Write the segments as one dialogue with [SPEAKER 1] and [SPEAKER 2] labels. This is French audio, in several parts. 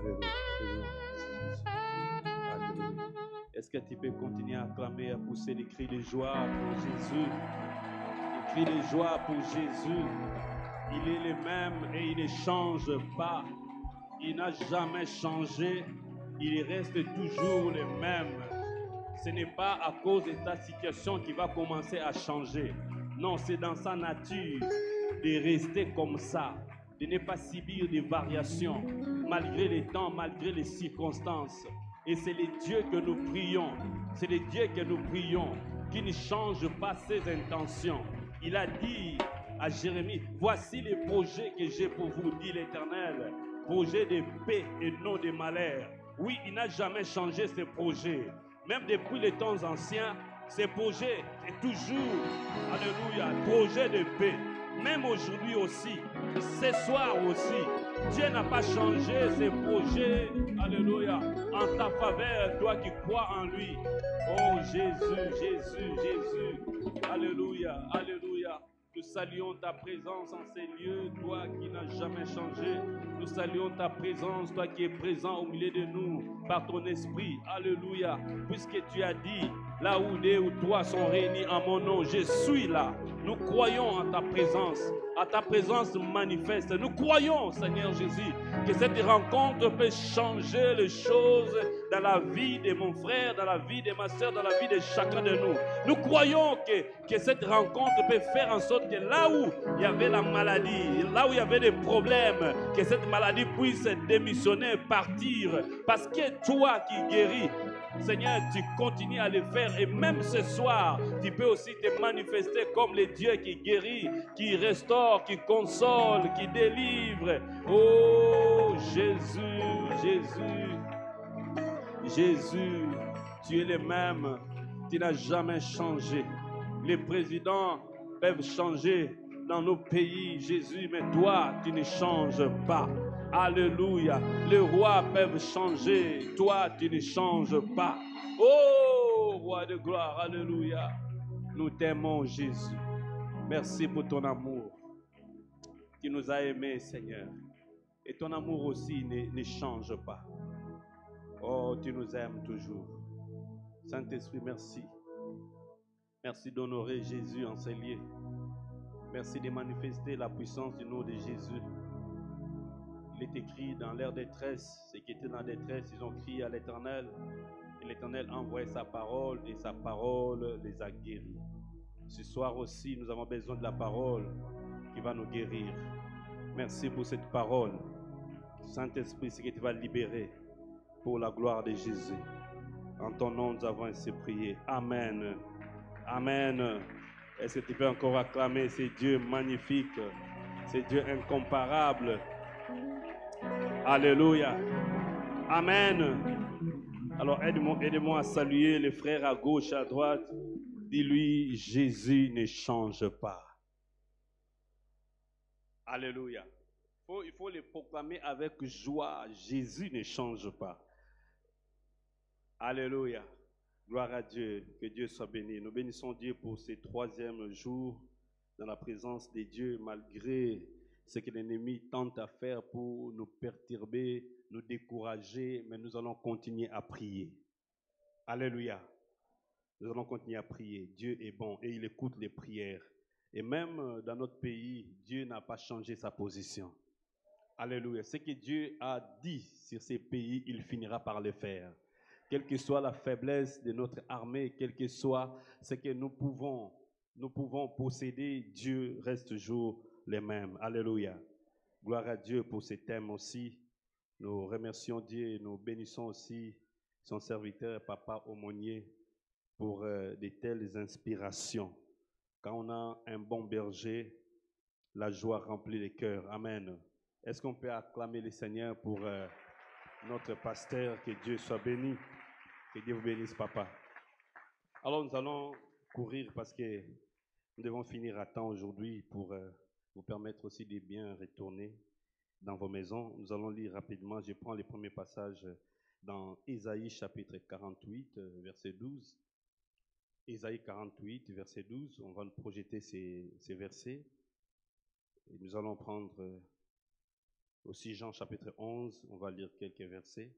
[SPEAKER 1] Alléluia. Alléluia. Est-ce que tu peux continuer à acclamer, à pousser les cris de joie pour Jésus? Les cris de joie pour Jésus. Il est le même et il ne change pas. Il n'a jamais changé. Il reste toujours le même. Ce n'est pas à cause de ta situation qu'il va commencer à changer. Non, c'est dans sa nature de rester comme ça, de ne pas subir des variations, malgré les temps, malgré les circonstances. Et c'est le Dieu que nous prions. C'est le Dieu que nous prions, qui ne change pas ses intentions. Il a dit à Jérémie, voici les projets que j'ai pour vous, dit l'Éternel. Projets de paix et non de malheur. Oui, il n'a jamais changé ses projets. Même depuis les temps anciens, ces projets est toujours, alléluia, projet de paix. Même aujourd'hui aussi, ce soir aussi, Dieu n'a pas changé ses projets, alléluia, en ta faveur, toi qui crois en lui. Oh Jésus, Jésus, Jésus, alléluia, alléluia. Nous saluons ta présence en ces lieux, toi qui n'as jamais changé. Nous saluons ta présence, toi qui es présent au milieu de nous par ton esprit. Alléluia. Puisque tu as dit, là où deux ou trois sont réunis en mon nom, je suis là. Nous croyons en ta présence manifeste. Nous croyons, Seigneur Jésus, que cette rencontre peut changer les choses dans la vie de mon frère, dans la vie de ma soeur, dans la vie de chacun de nous. Nous croyons que cette rencontre peut faire en sorte que là où il y avait la maladie, là où il y avait des problèmes, que cette maladie puisse démissionner, partir. Parce que toi qui guéris, Seigneur, tu continues à le faire et même ce soir, tu peux aussi te manifester comme le Dieu qui guérit, qui restaure, qui console, qui délivre. Oh Jésus, Jésus, Jésus, tu es le même, tu n'as jamais changé. Les présidents peuvent changer dans nos pays, Jésus, mais toi, tu ne changes pas. Alléluia. Les rois peuvent changer, toi, tu ne changes pas. Oh, roi de gloire, alléluia. Nous t'aimons, Jésus. Merci pour ton amour qui nous a aimés, Seigneur. Et ton amour aussi ne change pas. Oh, tu nous aimes toujours. Saint-Esprit, merci. Merci d'honorer Jésus en ces lieux. Merci de manifester la puissance du nom de Jésus. Il est écrit dans leur détresse, ceux qui étaient dans la détresse, ils ont crié à l'Éternel. Et l'Éternel a envoyé sa parole et sa parole les a guéris. Ce soir aussi, nous avons besoin de la parole qui va nous guérir. Merci pour cette parole. Saint-Esprit, c'est que tu vas libérer pour la gloire de Jésus. En ton nom, nous avons ainsi prié. Amen. Amen. Est-ce que tu peux encore acclamer ce Dieu magnifique, ce Dieu incomparable? Alléluia. Amen. Alors aidez-moi à saluer les frères à gauche, à droite. Dis-lui, Jésus ne change pas. Alléluia. Il faut le proclamer avec joie. Jésus ne change pas. Alléluia. Gloire à Dieu. Que Dieu soit béni. Nous bénissons Dieu pour ce troisième jour dans la présence de Dieu, malgré ce que l'ennemi tente à faire pour nous perturber, nous décourager, mais nous allons continuer à prier. Alléluia. Nous allons continuer à prier. Dieu est bon et il écoute les prières. Et même dans notre pays, Dieu n'a pas changé sa position. Alléluia. Ce que Dieu a dit sur ces pays, il finira par le faire. Quelle que soit la faiblesse de notre armée, quel que soit ce que nous pouvons posséder, Dieu reste toujours le même. Alléluia. Gloire à Dieu pour ces thèmes aussi. Nous remercions Dieu et nous bénissons aussi son serviteur, Papa Aumônier, pour de telles inspirations. Quand on a un bon berger, la joie remplit les cœurs. Amen. Est-ce qu'on peut acclamer le Seigneur pour notre pasteur? Que Dieu soit béni. Que Dieu vous bénisse, Papa. Alors, nous allons courir parce que nous devons finir à temps aujourd'hui pour vous permettre aussi de bien retourner dans vos maisons. Nous allons lire rapidement. Je prends les premiers passages dans Ésaïe chapitre 48, verset 12. Ésaïe 48, verset 12. On va nous projeter ces versets. Et nous allons prendre Aussi Jean chapitre 11, on va lire quelques versets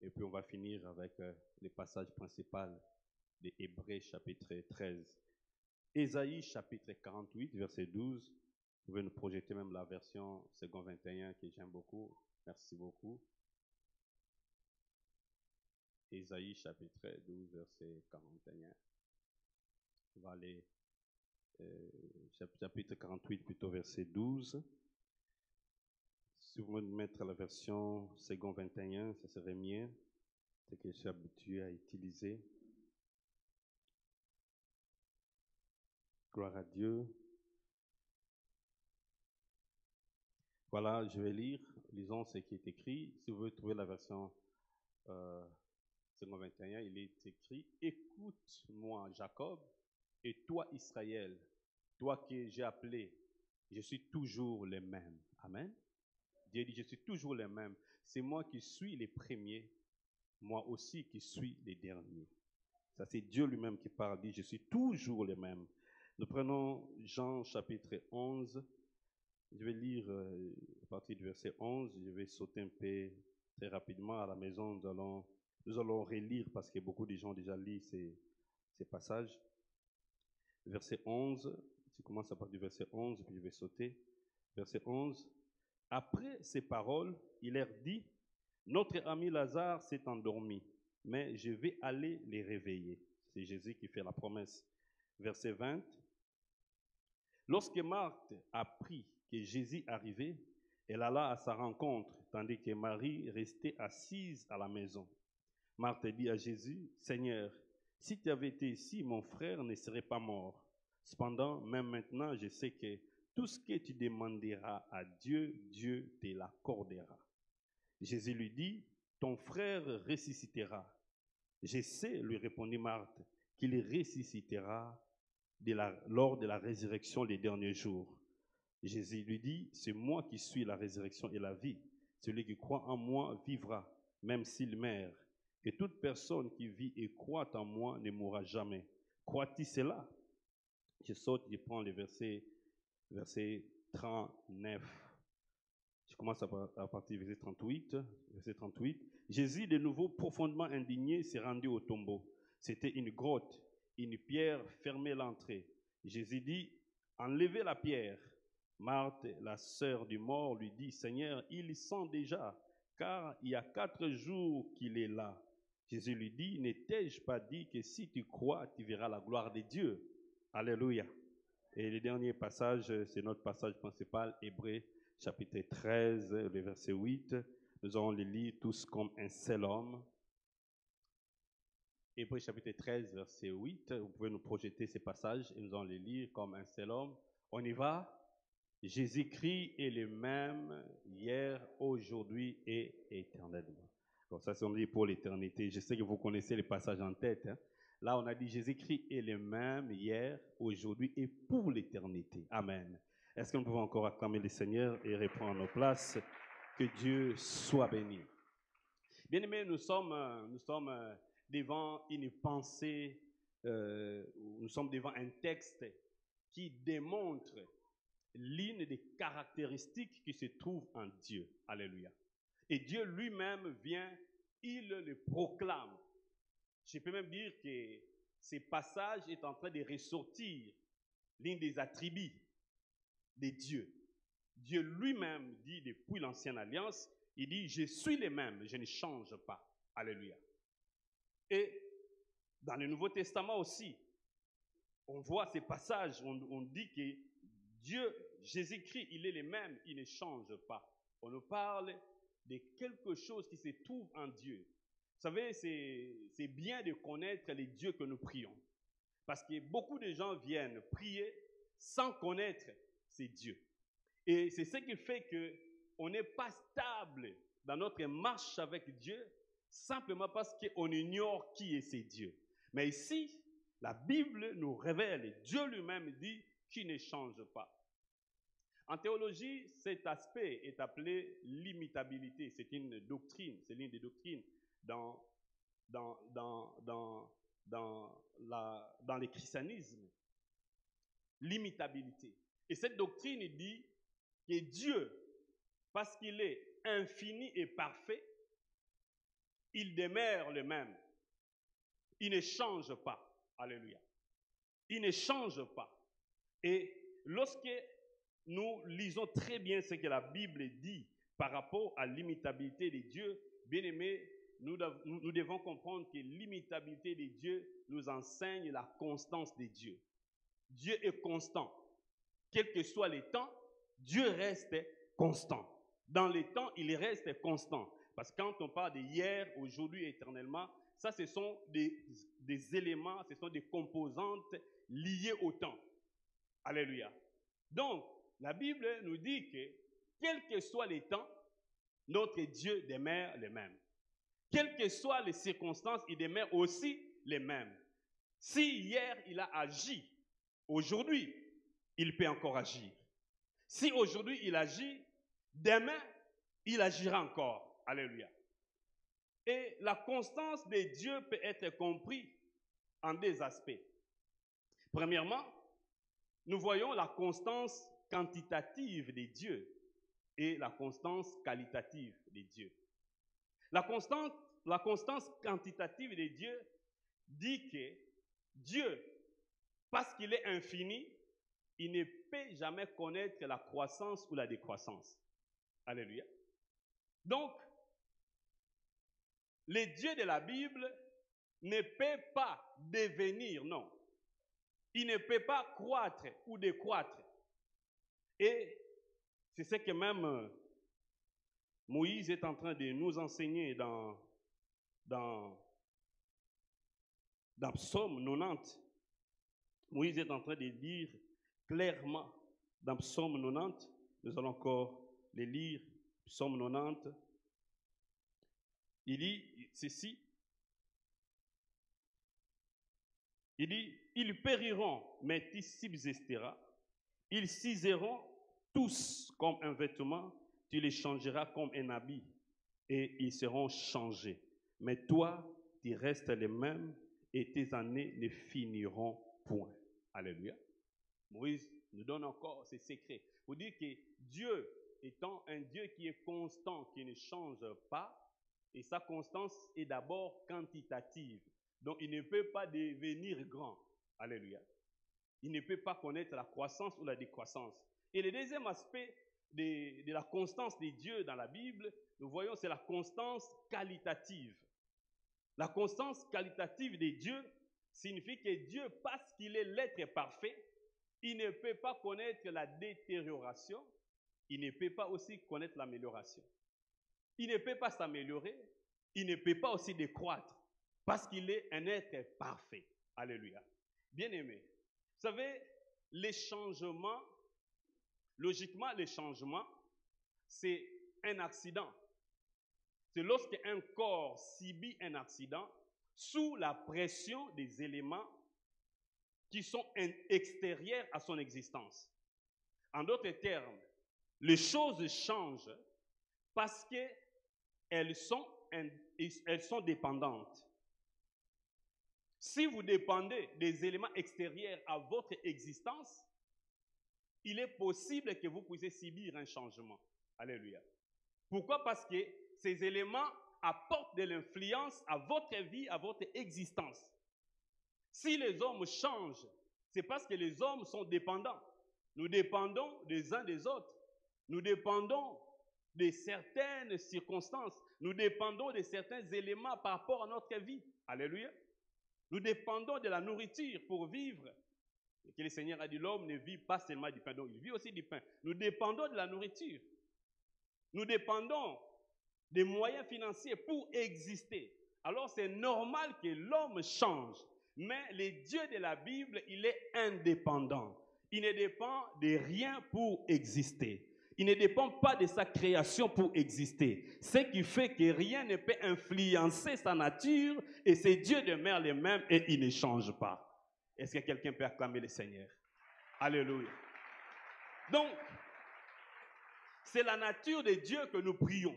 [SPEAKER 1] et puis on va finir avec les passages principaux de Hébreux chapitre 13. Ésaïe chapitre 48, verset 12. Vous pouvez nous projeter même la version second 21 que j'aime beaucoup. Merci beaucoup. Ésaïe chapitre 12, verset 41. On va aller chapitre 48, plutôt verset 12. Si vous voulez mettre la version second 21, ça serait mieux. C'est que je suis habitué à utiliser. Gloire à Dieu. Voilà, je vais lire. Lisons ce qui est écrit. Si vous voulez trouver la version second 21, il est écrit « Écoute-moi, Jacob, et toi, Israël, toi que j'ai appelé, je suis toujours le même. » Amen. Dieu dit « Je suis toujours le même. C'est moi qui suis les premiers, moi aussi qui suis les derniers. » Ça, c'est Dieu lui-même qui parle, dit « Je suis toujours le même. » Nous prenons Jean chapitre 11. Je vais lire à partir du verset 11. Je vais sauter un peu très rapidement à la maison. Nous allons relire parce que beaucoup de gens ont déjà lu ces passages. Verset 11. Je commence à partir du verset 11, puis je vais sauter. Verset 11. Après ces paroles, il leur dit, « Notre ami Lazare s'est endormi, mais je vais aller les réveiller. » C'est Jésus qui fait la promesse. Verset 20. Lorsque Marthe apprit que Jésus arrivait, elle alla à sa rencontre, tandis que Marie restait assise à la maison. Marthe dit à Jésus, « Seigneur, si tu avais été ici, mon frère ne serait pas mort. Cependant, même maintenant, je sais que tout ce que tu demanderas à Dieu, Dieu te l'accordera. » Jésus lui dit, « Ton frère ressuscitera. » « Je sais, lui répondit Marthe, qu'il ressuscitera lors de la résurrection les derniers jours. Jésus lui dit, « C'est moi qui suis la résurrection et la vie. Celui qui croit en moi vivra, même s'il meurt. Et toute personne qui vit et croit en moi ne mourra jamais. Crois-tu cela? » Je saute, je prends le verset 39. Je commence à partir du verset 38. Verset 38. Jésus, de nouveau profondément indigné, s'est rendu au tombeau. C'était une grotte. Une pierre fermait l'entrée. Jésus dit, « Enlevez la pierre. » Marthe, la sœur du mort, lui dit, « Seigneur, il y sent déjà, car il y a 4 jours qu'il est là. » Jésus lui dit, « Ne t'ai-je pas dit que si tu crois, tu verras la gloire de Dieu? » Alléluia. Et le dernier passage, c'est notre passage principal, Hébreux chapitre 13, le verset 8. Nous allons le lire tous comme un seul homme. Hébreux chapitre 13, verset 8. Vous pouvez nous projeter ces passages et nous allons les lire comme un seul homme. On y va. Jésus-Christ est le même hier, aujourd'hui et éternellement. Donc ça, c'est on dit pour l'éternité. Je sais que vous connaissez les passages en tête. Hein. Là, on a dit Jésus-Christ est le même hier, aujourd'hui et pour l'éternité. Amen. Est-ce que nous pouvons encore acclamer le Seigneur et reprendre nos places? Que Dieu soit béni. Bien-aimés, nous sommes devant une pensée, nous sommes devant un texte qui démontre l'une des caractéristiques qui se trouvent en Dieu. Alléluia. Et Dieu lui-même vient, il le proclame. Je peux même dire que ce passage est en train de ressortir l'un des attributs de Dieu. Dieu lui-même dit depuis l'Ancienne Alliance, il dit, je suis le même, je ne change pas. Alléluia. Et dans le Nouveau Testament aussi, on voit ces passages, on dit que Dieu, Jésus-Christ, il est le même, il ne change pas. On nous parle de quelque chose qui se trouve en Dieu. Vous savez, c'est bien de connaître les dieux que nous prions. Parce que beaucoup de gens viennent prier sans connaître ces dieux. Et c'est ce qui fait qu'on n'est pas stable dans notre marche avec Dieu, simplement parce qu'on ignore qui est ces dieux. Mais ici, la Bible nous révèle, Dieu lui-même dit qu'il ne change pas. En théologie, cet aspect est appelé l'imitabilité. C'est une doctrine, c'est l'une des doctrines dans le christianisme. L'imitabilité. Et cette doctrine dit que Dieu parce qu'il est infini et parfait, il demeure le même. Il ne change pas. Alléluia. Il ne change pas. Et lorsque nous lisons très bien ce que la Bible dit par rapport à l'imitabilité de Dieu, bien aimés, nous devons comprendre que l'imitabilité de Dieu nous enseigne la constance de Dieu. Dieu est constant. Quels que soient les temps, Dieu reste constant. Dans les temps, il reste constant. Parce que quand on parle de hier, aujourd'hui, éternellement, ça, ce sont des éléments, ce sont des composantes liées au temps. Alléluia. Donc, la Bible nous dit que, quels que soient les temps, notre Dieu demeure le même. Quelles que soient les circonstances, il demeure aussi les mêmes. Si hier, il a agi, aujourd'hui, il peut encore agir. Si aujourd'hui, il agit, demain, il agira encore. Alléluia. Et la constance de Dieu peut être comprise en deux aspects. Premièrement, nous voyons la constance quantitative de Dieu et la constance qualitative de Dieu. La constance quantitative de Dieu dit que Dieu, parce qu'il est infini, il ne peut jamais connaître la croissance ou la décroissance. Alléluia. Donc, le Dieu de la Bible ne peut pas devenir, non. Il ne peut pas croître ou décroître. Et c'est ce que même Moïse est en train de nous enseigner dans Psaume 90. Moïse est en train de dire clairement dans Psaume 90, nous allons encore les lire, Psaume 90, il dit ceci, il dit, ils périront, mais tu subsisteras, ils s'useront tous comme un vêtement, tu les changeras comme un habit, et ils seront changés. Mais toi, tu restes les mêmes, et tes années ne finiront point. Alléluia. Moïse nous donne encore ses secrets pour dire que Dieu étant un Dieu qui est constant, qui ne change pas, et sa constance est d'abord quantitative. Donc il ne peut pas devenir grand. Alléluia. Il ne peut pas connaître la croissance ou la décroissance. Et le deuxième aspect de la constance de Dieu dans la Bible, nous voyons, c'est la constance qualitative. La constance qualitative de Dieu signifie que Dieu, parce qu'il est l'être parfait, il ne peut pas connaître la détérioration, il ne peut pas aussi connaître l'amélioration. Il ne peut pas s'améliorer, il ne peut pas aussi décroître, parce qu'il est un être parfait. Alléluia. Bien-aimés, vous savez, les changements, logiquement, les changements, c'est un accident. C'est lorsqu'un corps subit un accident sous la pression des éléments qui sont extérieurs à son existence. En d'autres termes, les choses changent parce qu'elles sont dépendantes. Si vous dépendez des éléments extérieurs à votre existence, il est possible que vous puissiez subir un changement. Alléluia. Pourquoi? Parce que ces éléments apportent de l'influence à votre vie, à votre existence. Si les hommes changent, c'est parce que les hommes sont dépendants. Nous dépendons des uns des autres. Nous dépendons de certaines circonstances. Nous dépendons de certains éléments par rapport à notre vie. Alléluia. Nous dépendons de la nourriture pour vivre. Et que le Seigneur a dit, l'homme ne vit pas seulement du pain, donc il vit aussi du pain. Nous dépendons de la nourriture. Nous dépendons des moyens financiers pour exister. Alors c'est normal que l'homme change. Mais le Dieu de la Bible, il est indépendant. Il ne dépend de rien pour exister. Il ne dépend pas de sa création pour exister. Ce qui fait que rien ne peut influencer sa nature et c'est Dieu demeure le même et il ne change pas. Est-ce que quelqu'un peut acclamer le Seigneur? Alléluia. Donc, c'est la nature de Dieu que nous prions.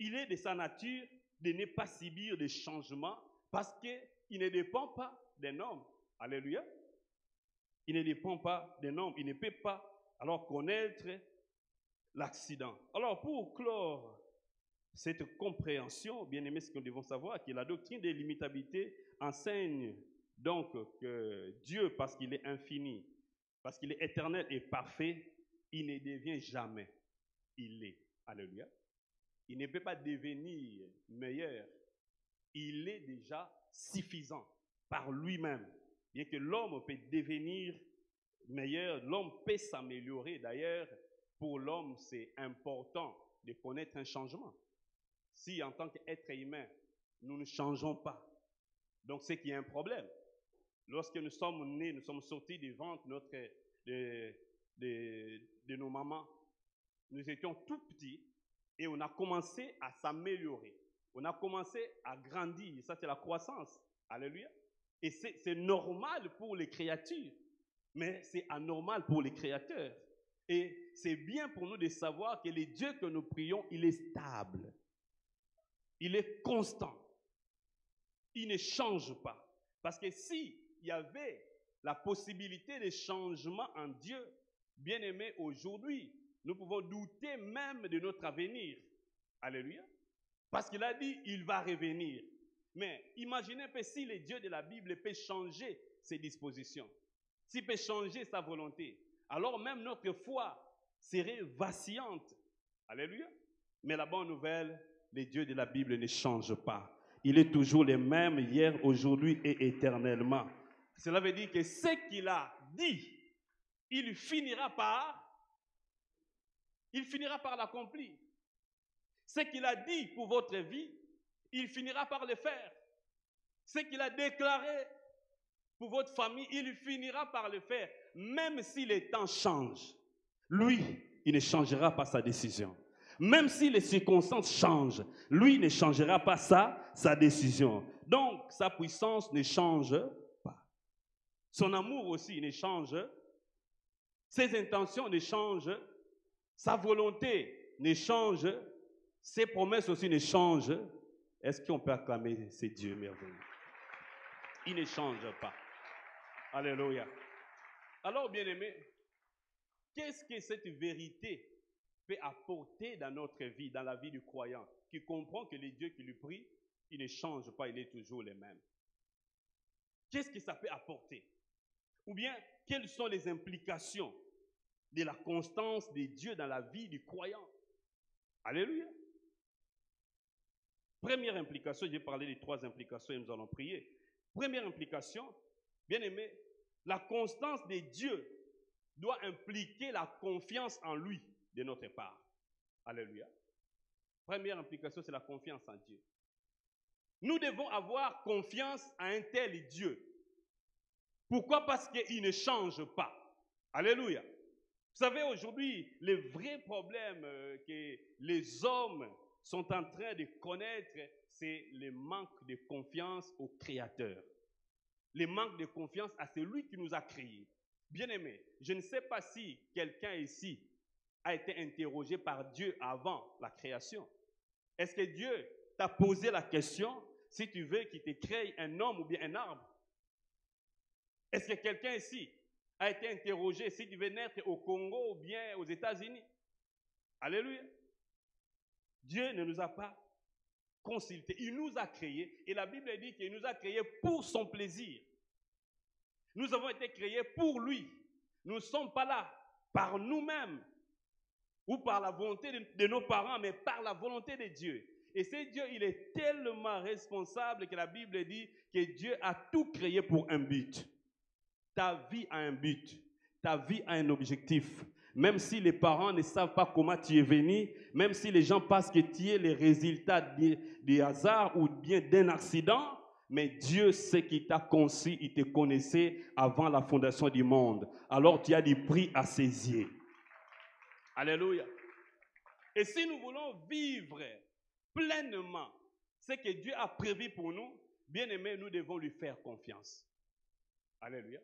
[SPEAKER 1] Il est de sa nature de ne pas subir de changements parce qu'il ne dépend pas d'un homme. Alléluia. Il ne dépend pas d'un homme. Il ne peut pas alors connaître l'accident. Alors, pour clore cette compréhension, bien aimé, ce que nous devons savoir, que la doctrine de l'imitabilité enseigne donc que Dieu, parce qu'il est infini, parce qu'il est éternel et parfait, il ne devient jamais. Il est. Alléluia. Il ne peut pas devenir meilleur. Il est déjà suffisant par lui-même. Bien que l'homme peut devenir meilleur, l'homme peut s'améliorer. D'ailleurs, pour l'homme, c'est important de connaître un changement. Si en tant qu'être humain, nous ne changeons pas, donc c'est qu'il y a un problème. Lorsque nous sommes nés, nous sommes sortis du ventre de nos mamans, nous étions tout petits et on a commencé à s'améliorer. On a commencé à grandir. Ça, c'est la croissance. Alléluia. Et c'est normal pour les créatures, mais c'est anormal pour les créateurs. Et c'est bien pour nous de savoir que le Dieu que nous prions, il est stable. Il est constant. Il ne change pas. Parce que s'il y avait la possibilité de changement en Dieu, bien aimé, aujourd'hui, nous pouvons douter même de notre avenir. Alléluia. Parce qu'il a dit, il va revenir. Mais imaginez un peu si le Dieu de la Bible peut changer ses dispositions, s'il peut changer sa volonté, alors même notre foi serait vacillante. Alléluia. Mais la bonne nouvelle, le Dieu de la Bible ne change pas. Il est toujours le même hier, aujourd'hui et éternellement. Cela veut dire que ce qu'il a dit, il finira par l'accomplir. Ce qu'il a dit pour votre vie, il finira par le faire. Ce qu'il a déclaré pour votre famille, il finira par le faire. Même si les temps changent, lui, il ne changera pas sa décision. Même si les circonstances changent, lui ne changera pas sa décision. Donc, sa puissance ne change pas. Son amour aussi ne change. Ses intentions ne changent. Sa volonté ne change. Ses promesses aussi ne changent. Est-ce qu'on peut acclamer ces dieux merveilleux? Il ne change pas. Alléluia. Alors, bien-aimés, qu'est-ce que cette vérité peut apporter dans notre vie, dans la vie du croyant, qui comprend que les dieux qui lui prient, il ne change pas, il est toujours le même? Qu'est-ce que ça peut apporter? Ou bien, quelles sont les implications de la constance des dieux dans la vie du croyant? Alléluia. Première implication, j'ai parlé des 3 implications et nous allons prier. Première implication, bien aimé, la constance des dieux doit impliquer la confiance en lui de notre part. Alléluia. Première implication, c'est la confiance en Dieu. Nous devons avoir confiance à un tel Dieu. Pourquoi? Parce qu'il ne change pas. Alléluia. Vous savez, aujourd'hui, le vrai problème que les hommes sont en train de connaître, c'est le manque de confiance au Créateur. Le manque de confiance à celui qui nous a créés. Bien-aimé, je ne sais pas si quelqu'un ici a été interrogé par Dieu avant la création. Est-ce que Dieu t'a posé la question si tu veux qu'il te crée un homme ou bien un arbre? Est-ce que quelqu'un ici a été interrogé si tu veux naître au Congo ou bien aux États-Unis? Alléluia. Dieu ne nous a pas consultés. Il nous a créés et la Bible dit qu'il nous a créés pour son plaisir. Nous avons été créés pour lui. Nous ne sommes pas là par nous-mêmes ou par la volonté de nos parents, mais par la volonté de Dieu. Et ce Dieu, il est tellement responsable que la Bible dit que Dieu a tout créé pour un but. Ta vie a un but. Ta vie a un objectif. Même si les parents ne savent pas comment tu es venu, même si les gens pensent que tu es le résultat du hasard ou bien d'un accident, mais Dieu sait qu'il t'a conçu, il te connaissait avant la fondation du monde. Alors tu as du prix à saisir. Alléluia. Et si nous voulons vivre pleinement ce que Dieu a prévu pour nous, bien aimés, nous devons lui faire confiance. Alléluia.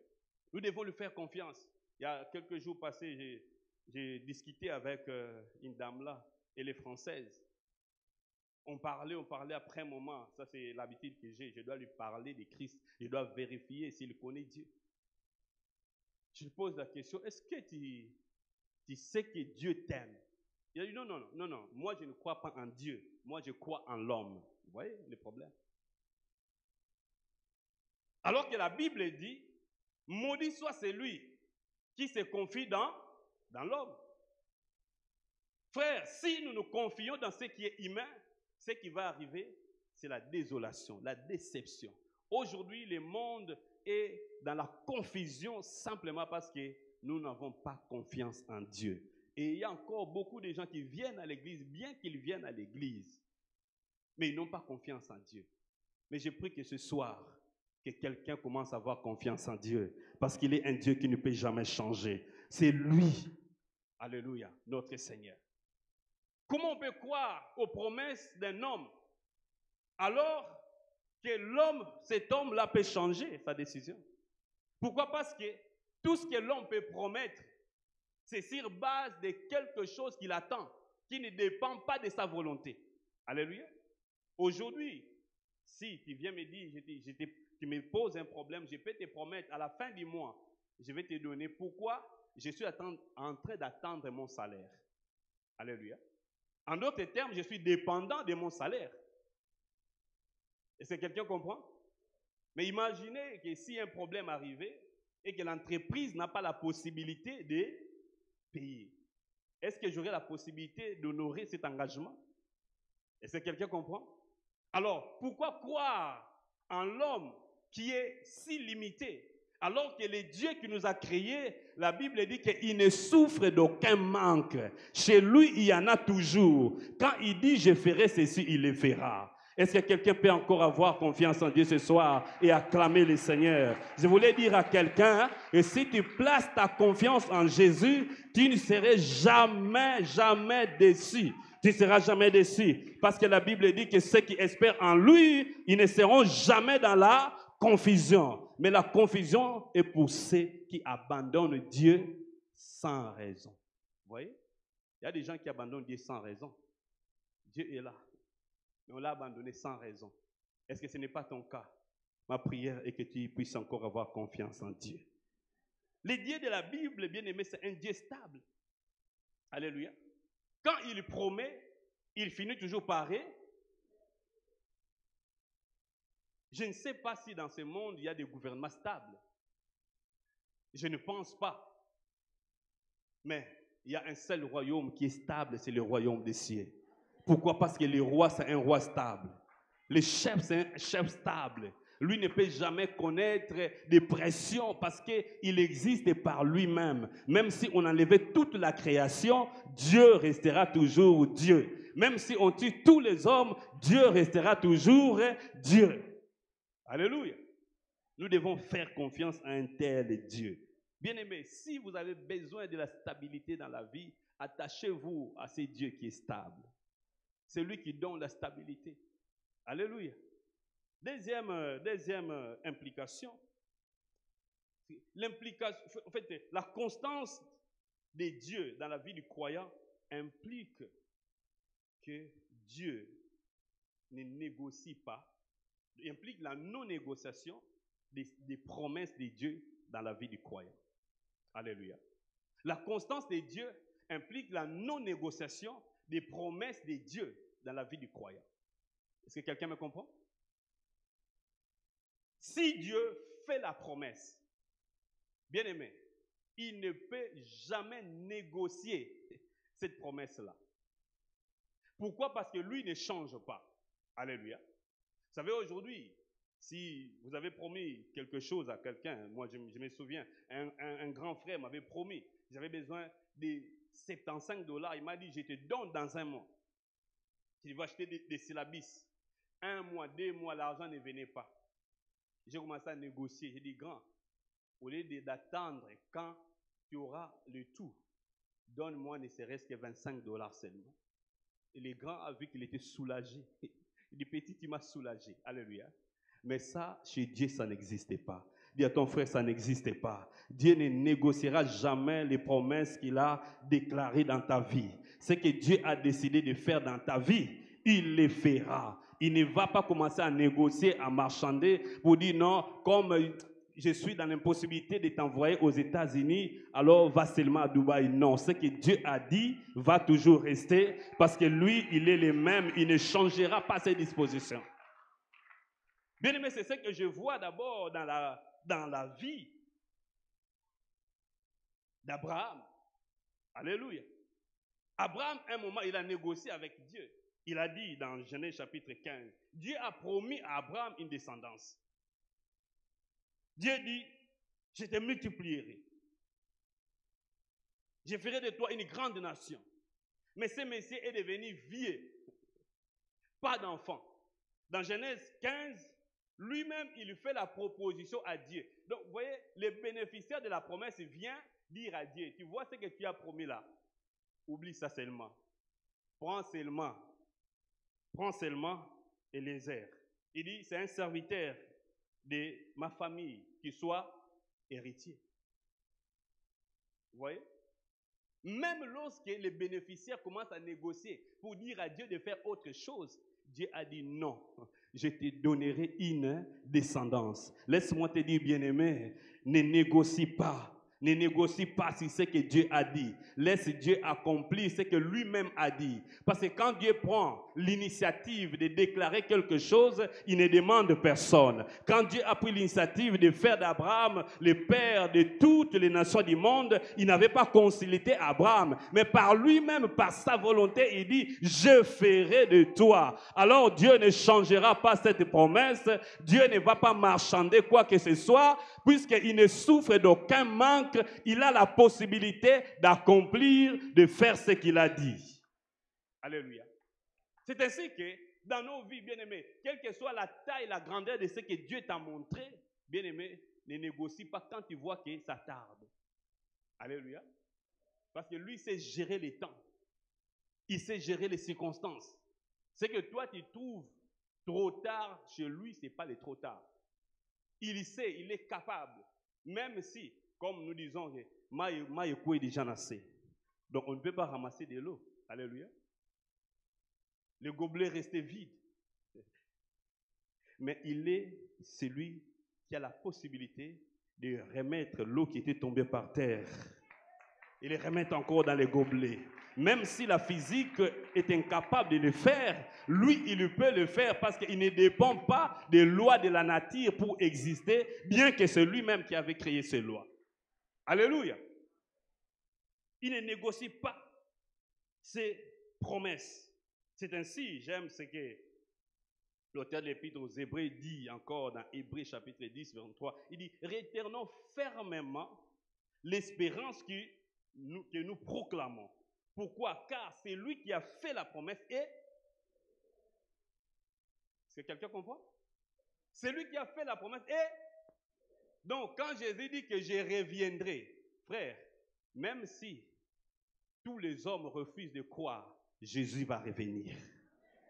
[SPEAKER 1] Nous devons lui faire confiance. Il y a quelques jours passés, j'ai discuté avec une dame là, elle est française. On parlait après un moment, ça c'est l'habitude que j'ai, je dois lui parler de Christ, je dois vérifier s'il connaît Dieu. Je lui pose la question, est-ce que tu sais que Dieu t'aime? Il a dit non, non, non, non, non. Moi, je ne crois pas en Dieu. Moi, je crois en l'homme. Vous voyez le problème? Alors que la Bible dit, maudit soit celui qui se confie dans l'homme. Frère, si nous nous confions dans ce qui est humain, ce qui va arriver, c'est la désolation, la déception. Aujourd'hui, le monde est dans la confusion simplement parce que nous n'avons pas confiance en Dieu. Et il y a encore beaucoup de gens qui viennent à l'église, bien qu'ils viennent à l'église, mais ils n'ont pas confiance en Dieu. Mais je prie que ce soir, que quelqu'un commence à avoir confiance en Dieu, parce qu'il est un Dieu qui ne peut jamais changer. C'est lui, alléluia, notre Seigneur. Comment on peut croire aux promesses d'un homme alors que l'homme, cet homme-là peut changer sa décision? Pourquoi? Parce que tout ce que l'homme peut promettre, c'est sur base de quelque chose qu'il attend, qui ne dépend pas de sa volonté. Alléluia. Aujourd'hui, si tu viens me dire, tu me poses un problème, je peux te promettre à la fin du mois, je vais te donner pourquoi je suis en train d'attendre mon salaire. Alléluia. En d'autres termes, je suis dépendant de mon salaire. Est-ce que quelqu'un comprend? Mais imaginez que si un problème arrivait et que l'entreprise n'a pas la possibilité de payer, est-ce que j'aurai la possibilité d'honorer cet engagement? Est-ce que quelqu'un comprend? Alors, pourquoi croire en l'homme qui est si limité, alors que le Dieu qui nous a créés, la Bible dit qu'il ne souffre d'aucun manque. Chez lui, il y en a toujours. Quand il dit « je ferai ceci », il le fera. Est-ce que quelqu'un peut encore avoir confiance en Dieu ce soir et acclamer le Seigneur? Je voulais dire à quelqu'un que si tu places ta confiance en Jésus, tu ne seras jamais, jamais déçu. Tu ne seras jamais déçu. Parce que la Bible dit que ceux qui espèrent en lui, ils ne seront jamais dans la confusion. Mais la confusion est pour ceux qui abandonnent Dieu sans raison. Vous voyez? Il y a des gens qui abandonnent Dieu sans raison. Dieu est là. Mais on l'a abandonné sans raison. Est-ce que ce n'est pas ton cas? Ma prière est que tu puisses encore avoir confiance en Dieu. Le Dieu de la Bible, bien aimé, c'est un Dieu stable. Alléluia. Quand il promet, il finit toujours par réaliser. Je ne sais pas si dans ce monde, il y a des gouvernements stables. Je ne pense pas. Mais il y a un seul royaume qui est stable, c'est le royaume des cieux. Pourquoi? Parce que le roi, c'est un roi stable. Le chef, c'est un chef stable. Lui ne peut jamais connaître des pressions parce qu'il existe par lui-même. Même si on enlevait toute la création, Dieu restera toujours Dieu. Même si on tue tous les hommes, Dieu restera toujours Dieu. Alléluia. Nous devons faire confiance à un tel Dieu. Bien-aimés, si vous avez besoin de la stabilité dans la vie, attachez-vous à ce Dieu qui est stable. C'est lui qui donne la stabilité. Alléluia. Deuxième implication. En fait, la constance de Dieu dans la vie du croyant implique que Dieu ne négocie pas, implique la non-négociation des promesses de Dieu dans la vie du croyant. Alléluia. La constance de Dieu implique la non-négociation des promesses de Dieu dans la vie du croyant. Est-ce que quelqu'un me comprend? Si Dieu fait la promesse, bien aimé, il ne peut jamais négocier cette promesse-là. Pourquoi? Parce que lui ne change pas. Alléluia. Vous savez, aujourd'hui, si vous avez promis quelque chose à quelqu'un, moi je me souviens, un grand frère m'avait promis, j'avais besoin de $75, il m'a dit, je te donne dans un mois. Tu vas acheter des syllabis. 1 mois, 2 mois, l'argent ne venait pas. J'ai commencé à négocier. J'ai dit, grand, au lieu d'attendre quand tu auras le tout, donne-moi ne serait-ce que $25 seulement. Et le grand a vu qu'il était soulagé. Il dit, petit, tu m'as soulagé. Alléluia. Mais ça, chez Dieu, ça n'existait pas. Dis à ton frère, ça n'existait pas. Dieu ne négociera jamais les promesses qu'il a déclarées dans ta vie. Ce que Dieu a décidé de faire dans ta vie, il le fera. Il ne va pas commencer à négocier, à marchander pour dire non, comme je suis dans l'impossibilité de t'envoyer aux États-Unis, alors va seulement à Dubaï. Non, ce que Dieu a dit va toujours rester parce que lui, il est le même, il ne changera pas ses dispositions. Bien aimé, c'est ce que je vois d'abord dans la vie d'Abraham. Alléluia. Abraham, à un moment, il a négocié avec Dieu. Il a dit dans Genèse chapitre 15, Dieu a promis à Abraham une descendance. Dieu dit, je te multiplierai. Je ferai de toi une grande nation. Mais ce monsieur est devenu vieux. Pas d'enfant. Dans Genèse 15, lui-même, il fait la proposition à Dieu. Donc, vous voyez, le bénéficiaire de la promesse vient dire à Dieu, tu vois ce que tu as promis là. Oublie ça seulement. Prends seulement Eliezer. Il dit, c'est un serviteur de ma famille qui soit héritier. Vous voyez? Même lorsque les bénéficiaires commencent à négocier pour dire à Dieu de faire autre chose, Dieu a dit non, je te donnerai une descendance. Laisse-moi te dire, bien-aimé, ne négocie pas. Ne négocie pas sur ce que Dieu a dit. Laisse Dieu accomplir ce que lui-même a dit. Parce que quand Dieu prend l'initiative de déclarer quelque chose, il ne demande personne. Quand Dieu a pris l'initiative de faire d'Abraham le père de toutes les nations du monde, il n'avait pas consulté Abraham. Mais par lui-même, par sa volonté, il dit, je ferai de toi. Alors Dieu ne changera pas cette promesse. Dieu ne va pas marchander quoi que ce soit, puisqu'il ne souffre d'aucun manque. Il a la possibilité d'accomplir, de faire ce qu'il a dit. Alléluia. C'est ainsi que dans nos vies, bien-aimés, quelle que soit la taille, la grandeur de ce que Dieu t'a montré, bien-aimé, ne négocie pas quand tu vois que ça tarde. Alléluia. Parce que lui sait gérer les temps. Il sait gérer les circonstances. Ce que toi tu trouves trop tard, chez lui, ce n'est pas le trop tard. Il sait, il est capable. Même si, comme nous disons, Maïkou est déjà nassé. Donc on ne peut pas ramasser de l'eau. Alléluia. Le gobelet restait vide. Mais il est celui qui a la possibilité de remettre l'eau qui était tombée par terre. Et les remettre encore dans les gobelets. Même si la physique est incapable de le faire, lui, il peut le faire parce qu'il ne dépend pas des lois de la nature pour exister, bien que c'est lui-même qui avait créé ces lois. Alléluia. Il ne négocie pas ses promesses. C'est ainsi, j'aime ce que l'auteur de l'Épître aux Hébreux dit encore dans Hébreux chapitre 10, 23. Il dit, réternons fermement l'espérance que nous proclamons. Pourquoi? Car c'est lui qui a fait la promesse et... Est-ce que quelqu'un comprend? C'est lui qui a fait la promesse et... Donc, quand Jésus dit que je reviendrai, frère, même si tous les hommes refusent de croire, Jésus va revenir.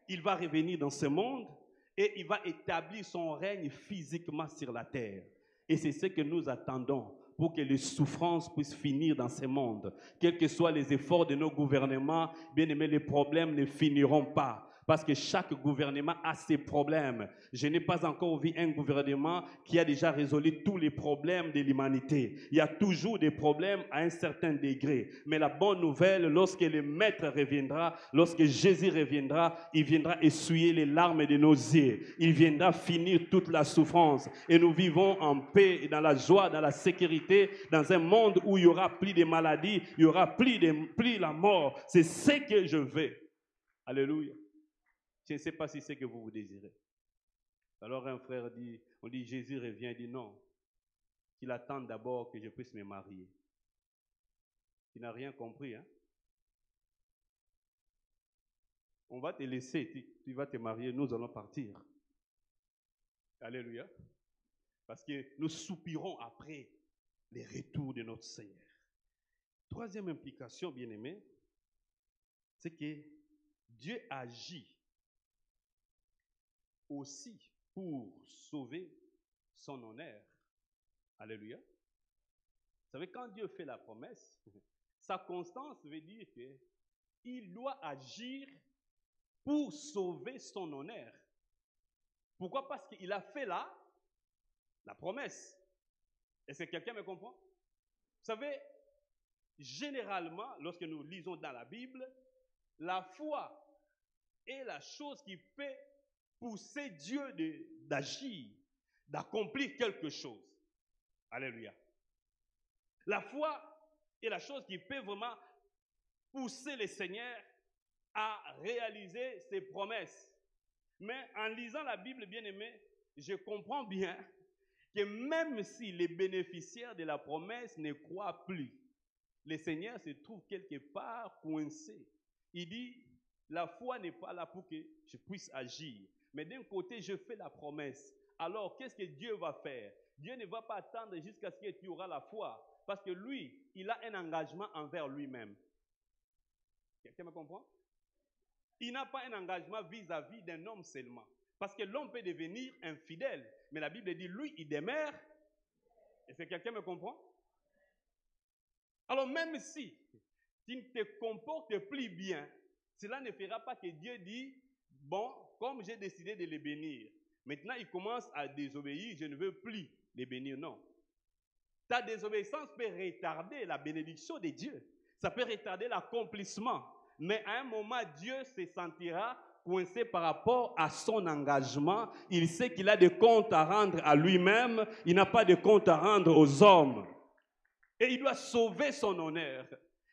[SPEAKER 1] Il va revenir dans ce monde et il va établir son règne physiquement sur la terre. Et c'est ce que nous attendons pour que les souffrances puissent finir dans ce monde. Quels que soient les efforts de nos gouvernements, bien aimés, les problèmes ne finiront pas. Parce que chaque gouvernement a ses problèmes. Je n'ai pas encore vu un gouvernement qui a déjà résolu tous les problèmes de l'humanité. Il y a toujours des problèmes à un certain degré. Mais la bonne nouvelle, lorsque le Maître reviendra, lorsque Jésus reviendra, il viendra essuyer les larmes de nos yeux. Il viendra finir toute la souffrance. Et nous vivons en paix, et dans la joie, dans la sécurité, dans un monde où il n'y aura plus de maladies, il n'y aura plus la mort. C'est ce que je veux. Alléluia. Je ne sais pas si c'est ce que vous désirez. Alors un frère dit, on dit Jésus revient, il dit non, qu'il attend d'abord que je puisse me marier. Il n'a rien compris, hein? On va te laisser, tu vas te marier, nous allons partir. Alléluia. Parce que nous soupirons après les retours de notre Seigneur. Troisième implication, bien-aimé, c'est que Dieu agit aussi pour sauver son honneur. Alléluia. Vous savez, quand Dieu fait la promesse, sa constance veut dire qu'il doit agir pour sauver son honneur. Pourquoi? Parce qu'il a fait la promesse. Est-ce que quelqu'un me comprend? Vous savez, généralement, lorsque nous lisons dans la Bible, la foi est la chose qui peut pousser Dieu d'agir, d'accomplir quelque chose. Alléluia. La foi est la chose qui peut vraiment pousser le Seigneur à réaliser ses promesses. Mais en lisant la Bible, bien aimé, je comprends bien que même si les bénéficiaires de la promesse ne croient plus, le Seigneur se trouve quelque part coincé. Il dit, la foi n'est pas là pour que je puisse agir. Mais d'un côté, je fais la promesse. Alors, qu'est-ce que Dieu va faire? Dieu ne va pas attendre jusqu'à ce que tu auras la foi. Parce que lui, il a un engagement envers lui-même. Quelqu'un me comprend? Il n'a pas un engagement vis-à-vis d'un homme seulement. Parce que l'homme peut devenir infidèle. Mais la Bible dit, lui, il demeure. Est-ce que quelqu'un me comprend? Alors même si tu ne te comportes plus bien, cela ne fera pas que Dieu dit, bon, comme j'ai décidé de les bénir, maintenant il commence à désobéir, je ne veux plus les bénir. Non. Ta désobéissance peut retarder la bénédiction de Dieu. Ça peut retarder l'accomplissement. Mais à un moment, Dieu se sentira coincé par rapport à son engagement. Il sait qu'il a des comptes à rendre à lui-même. Il n'a pas de comptes à rendre aux hommes. Et il doit sauver son honneur.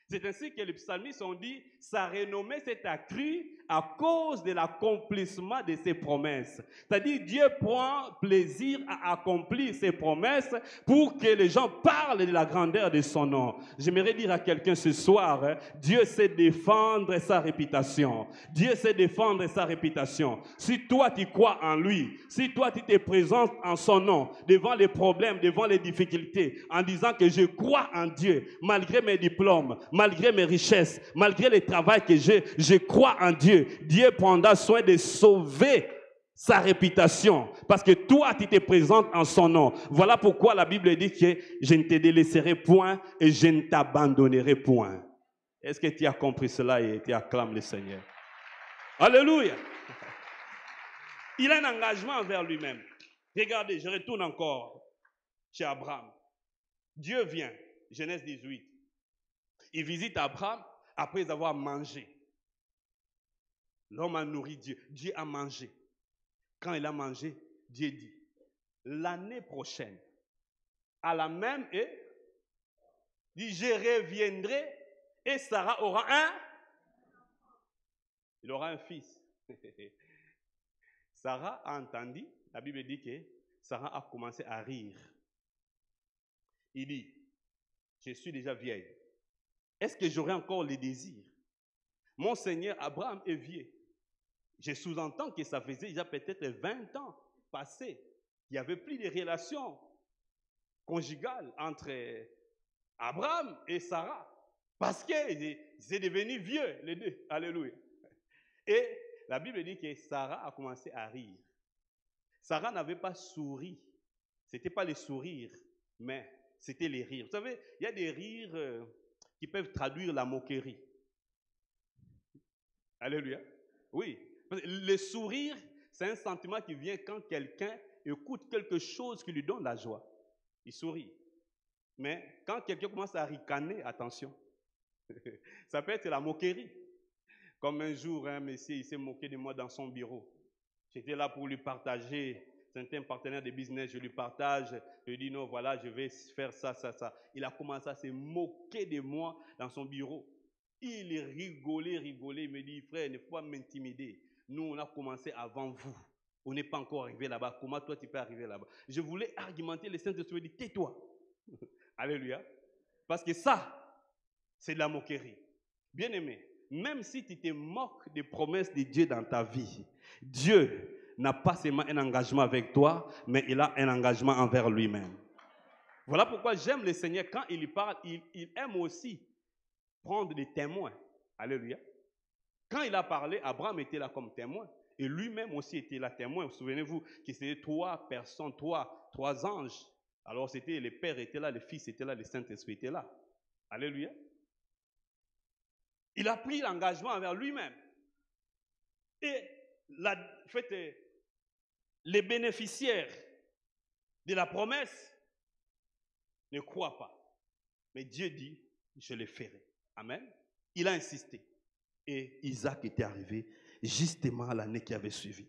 [SPEAKER 1] C'est ainsi que les psalmistes ont dit, sa renommée s'est accrue à cause de l'accomplissement de ses promesses. C'est-à-dire, Dieu prend plaisir à accomplir ses promesses pour que les gens parlent de la grandeur de son nom. J'aimerais dire à quelqu'un ce soir, Dieu sait défendre sa réputation. Dieu sait défendre sa réputation. Si toi tu crois en lui, si toi tu te présentes en son nom, devant les problèmes, devant les difficultés, en disant que je crois en Dieu, malgré mes diplômes, malgré mes richesses, malgré le travail que j'ai, je crois en Dieu. Dieu prendra soin de sauver sa réputation. Parce que toi, tu te présentes en son nom. Voilà pourquoi la Bible dit que je ne te délaisserai point et je ne t'abandonnerai point. Est-ce que tu as compris cela et tu acclames le Seigneur? Alléluia! Il a un engagement envers lui-même. Regardez, je retourne encore chez Abraham. Dieu vient, Genèse 18. Il visite Abraham après avoir mangé. L'homme a nourri Dieu. Dieu a mangé. Quand il a mangé, Dieu dit, l'année prochaine, à la même heure, dit, je reviendrai et Sarah aura il aura un fils. Sarah a entendu, la Bible dit que Sarah a commencé à rire. Il dit, je suis déjà vieille. Est-ce que j'aurai encore les désirs? Mon Seigneur Abraham est vieux. Je sous-entends que ça faisait déjà peut-être 20 ans passés. Il n'y avait plus de relations conjugales entre Abraham et Sarah. Parce qu'ils sont devenus vieux, les deux. Alléluia. Et la Bible dit que Sarah a commencé à rire. Sarah n'avait pas souri. Ce n'était pas les sourires, mais c'était les rires. Vous savez, il y a des rires qui peuvent traduire la moquerie. Alléluia. Oui. Le sourire, c'est un sentiment qui vient quand quelqu'un écoute quelque chose qui lui donne la joie. Il sourit. Mais quand quelqu'un commence à ricaner, attention, ça peut être la moquerie. Comme un jour, un monsieur, il s'est moqué de moi dans son bureau. J'étais là pour lui partager, c'est un partenaire de business, je lui partage, je lui dis non, voilà, je vais faire ça, ça, ça. Il a commencé à se moquer de moi dans son bureau. Il rigolait, il me dit, frère, ne faut pas m'intimider. Nous, on a commencé avant vous. On n'est pas encore arrivé là-bas. Comment toi, tu peux arriver là-bas? Je voulais argumenter, le Saint-Esprit dit, tais-toi. Alléluia. Parce que ça, c'est de la moquerie. Bien aimé, même si tu te moques des promesses de Dieu dans ta vie, Dieu n'a pas seulement un engagement avec toi, mais il a un engagement envers lui-même. Voilà pourquoi j'aime le Seigneur. Quand il parle, il aime aussi prendre des témoins. Alléluia. Quand il a parlé, Abraham était là comme témoin. Et lui-même aussi était là témoin. Souvenez-vous que c'était 3 personnes, 3 anges. Alors c'était le Père était là, le Fils était là, le Saint-Esprit était là. Alléluia. Il a pris l'engagement envers lui-même. Et les bénéficiaires de la promesse ne croit pas. Mais Dieu dit, je le ferai. Amen. Il a insisté. Et Isaac était arrivé justement à l'année qui avait suivi.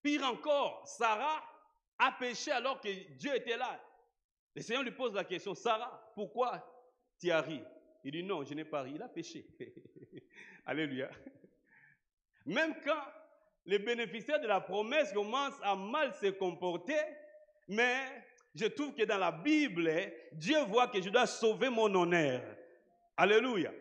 [SPEAKER 1] Pire encore, Sarah a péché alors que Dieu était là. Le Seigneur lui pose la question, Sarah, pourquoi tu as ri? Il dit, non, je n'ai pas ri, il a péché. Alléluia. Même quand les bénéficiaires de la promesse commencent à mal se comporter, mais je trouve que dans la Bible, Dieu voit que je dois sauver mon honneur. Alléluia.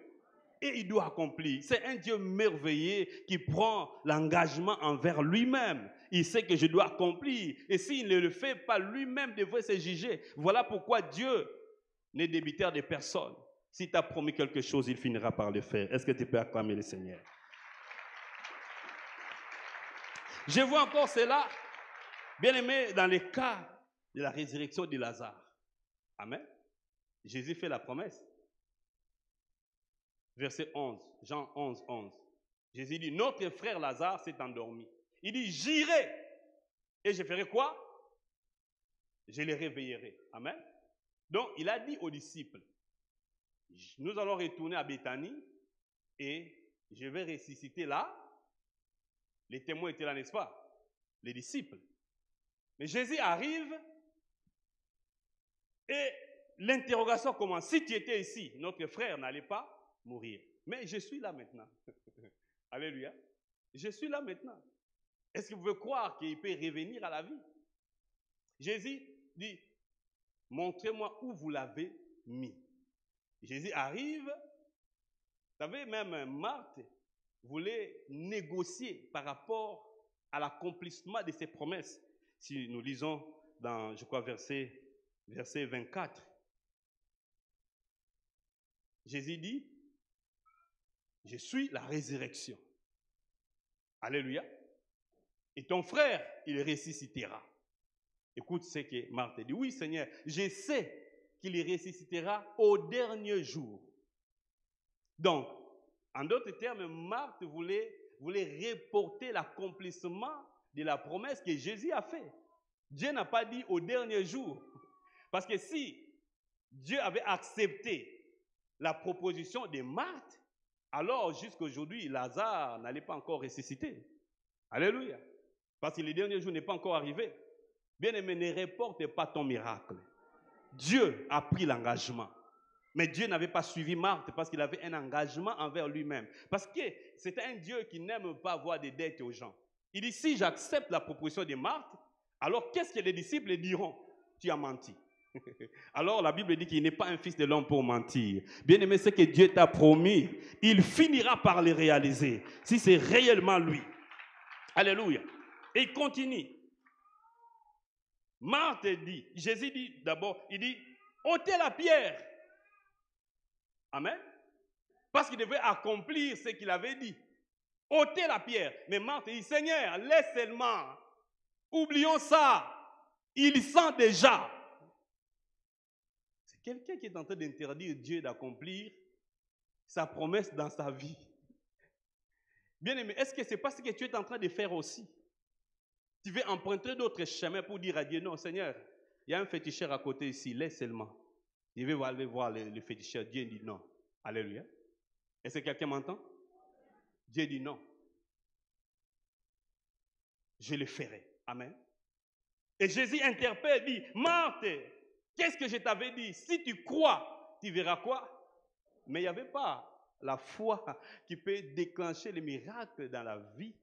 [SPEAKER 1] Et il doit accomplir. C'est un Dieu merveilleux qui prend l'engagement envers lui-même. Il sait que je dois accomplir. Et s'il ne le fait pas, lui-même devrait se juger. Voilà pourquoi Dieu n'est débiteur de personne. Si tu as promis quelque chose, il finira par le faire. Est-ce que tu peux acclamer le Seigneur? Je vois encore cela, bien aimé, dans le cas de la résurrection de Lazare. Amen. Jésus fait la promesse. Verset 11, Jean 11, 11. Jésus dit, notre frère Lazare s'est endormi. Il dit, j'irai. Et je ferai quoi? Je les réveillerai. Amen. Donc, il a dit aux disciples, nous allons retourner à Béthanie et je vais ressusciter là. Les témoins étaient là, n'est-ce pas? Les disciples. Mais Jésus arrive et l'interrogation commence. Si tu étais ici, notre frère n'allait pas mourir. Mais je suis là maintenant. Alléluia. Je suis là maintenant. Est-ce que vous pouvez croire qu'il peut revenir à la vie? Jésus dit, montrez-moi où vous l'avez mis. Jésus arrive. Vous savez, même Marthe voulait négocier par rapport à l'accomplissement de ses promesses. Si nous lisons dans, je crois, verset 24. Jésus dit, je suis la résurrection. Alléluia. Et ton frère, il ressuscitera. Écoute ce que Marthe dit. Oui, Seigneur, je sais qu'il ressuscitera au dernier jour. Donc, en d'autres termes, Marthe voulait reporter l'accomplissement de la promesse que Jésus a faite. Dieu n'a pas dit au dernier jour. Parce que si Dieu avait accepté la proposition de Marthe, alors jusqu'à aujourd'hui, Lazare n'allait pas encore ressusciter. Alléluia. Parce que le dernier jour n'est pas encore arrivé. Bien-aimé, ne reporte pas ton miracle. Dieu a pris l'engagement. Mais Dieu n'avait pas suivi Marthe parce qu'il avait un engagement envers lui-même. Parce que c'est un Dieu qui n'aime pas avoir des dettes aux gens. Il dit, si j'accepte la proposition de Marthe, alors qu'est-ce que les disciples diront? Tu as menti. Alors la Bible dit qu'il n'est pas un fils de l'homme pour mentir. Bien-aimé, ce que Dieu t'a promis, il finira par le réaliser. Si c'est réellement lui. Alléluia. Et il continue. Marthe dit, Jésus dit d'abord, il dit, ôtez la pierre. Amen. Parce qu'il devait accomplir ce qu'il avait dit. Ôtez la pierre. Mais Marthe dit, Seigneur, laisse seulement. Oublions ça. Il sent déjà. C'est quelqu'un qui est en train d'interdire Dieu d'accomplir sa promesse dans sa vie. Bien aimé, est-ce que ce n'est pas ce que tu es en train de faire aussi? Tu veux emprunter d'autres chemins pour dire à Dieu, non Seigneur, il y a un féticheur à côté ici, laisse seulement. Je vais aller voir le féticheur. Dieu dit non. Alléluia. Est-ce que quelqu'un m'entend? Dieu dit non. Je le ferai. Amen. Et Jésus interpelle, dit, Marthe, qu'est-ce que je t'avais dit? Si tu crois, tu verras quoi? Mais il n'y avait pas la foi qui peut déclencher les miracles dans la vie